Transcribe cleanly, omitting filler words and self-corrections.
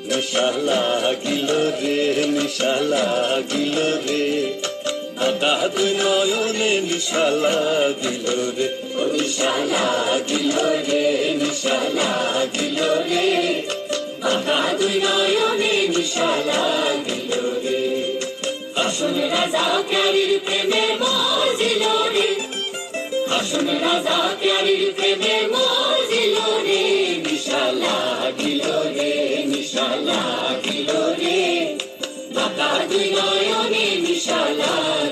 নিশা লাগিল রে, নিশা লাগিল রে, বাঁকা দুই নয়নে নিশা লাগিল রে, ও নিশা লাগিল রে, নিশা লাগিল রে, বাঁকা দুই নয়নে নিশা লাগিল রে। আসন রাজা প্যারীর প্রেমে মজিল রে, আসন রাজা প্যারীর প্রেমে মজিল রে, নিশা লাগিল রে, নিশা লাগিল রে, বাঁকা দুই নয়নে নিশা লাগিল